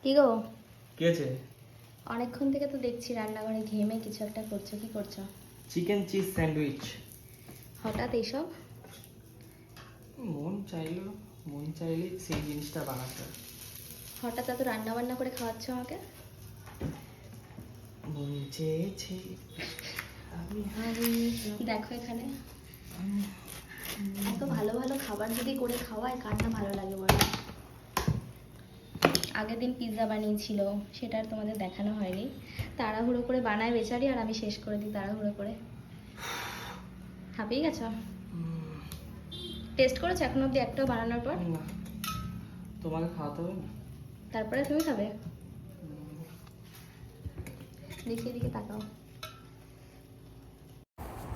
কি গো? কি আছে? অনেকক্ষণ থেকে তো দেখছি রান্নাঘরে ঘেমে কিছু একটা করছো, কি করছো? Chicken cheese sandwich. হঠাৎ এইসব? মন চাইলো, মন চাইলে সেই জিনিসটা বানাতে। হঠাৎ এত রান্না বান্না করে খাওয়াচ্ছ আমাকে? মন চেয়েছে আমি হারিয়ে দেখো এখানে এত ভালো ভালো খাবার যদি করে খাওয়ায় কার না ভালো লাগে বলো? আগের দিন পিৎজা বানিয়েছিল, সেটা আর তোমাদের দেখানো হয়নি। তাড়াহুড়ো করে বানায় বেচারি, আর আমি শেষ করে দিই তাড়াহুড়ো করে। হাঁপিয়ে গেছো? টেস্ট করেছো এখন অব্দি একটাও বানানোর পর? না, তোমাকে খাওয়াতে হবে না। তারপরে তুমি খাবে? দেখি এদিকে তাকাও।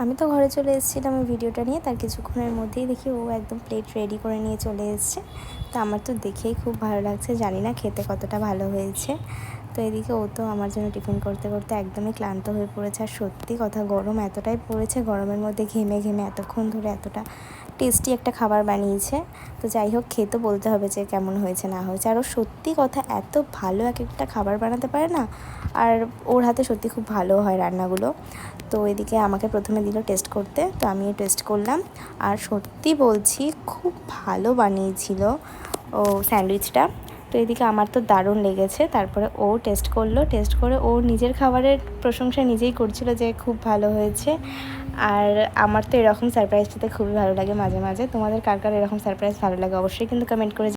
আমি তো ঘরে চলে এসেছিলাম ওই ভিডিওটা নিয়ে, তার কিছুক্ষণের মধ্যেই দেখি ও একদম প্লেট রেডি করে নিয়ে চলে এসেছে। তো আমার তো দেখেই খুব ভালো লাগছে, জানি না খেতে কতটা ভালো হয়েছে। তো এদিকে ও তো আমার জন্য টিফিন করতে করতে একদমই ক্লান্ত হয়ে পড়েছে। আর সত্যি কথা, গরম এতটাই পড়েছে, গরমের মধ্যে ঘেমে ঘেমে এতক্ষণ ধরে এতটা টেস্টি একটা খাবার বানিয়েছে। তো যাই হোক, খেয়ে তো বলতে হবে যে কেমন হয়েছে না হয়েছে। আর ও সত্যি কথা এত ভালো এক একটা খাবার বানাতে পারে না, আর ওর হাতে সত্যি খুব ভালো হয় রান্নাগুলো। তো এদিকে আমাকে প্রথমে দিল টেস্ট করতে, তো আমিও টেস্ট করলাম। আর সত্যি বলছি খুব ভালো বানিয়েছিল ও স্যান্ডউইচটা। তো এদিকে আমার তো দারুণ লেগেছে। তারপরে ও টেস্ট করলো, টেস্ট করে ও নিজের খাবারের প্রশংসা নিজেই করছিল যে খুব ভালো হয়েছে। আর আমার তো এরকম সারপ্রাইজ দিতে খুবই ভালো লাগে মাঝে মাঝে। তোমাদের কার কার এরকম সারপ্রাইজ ভালো লাগে অবশ্যই কিন্তু কমেন্ট করে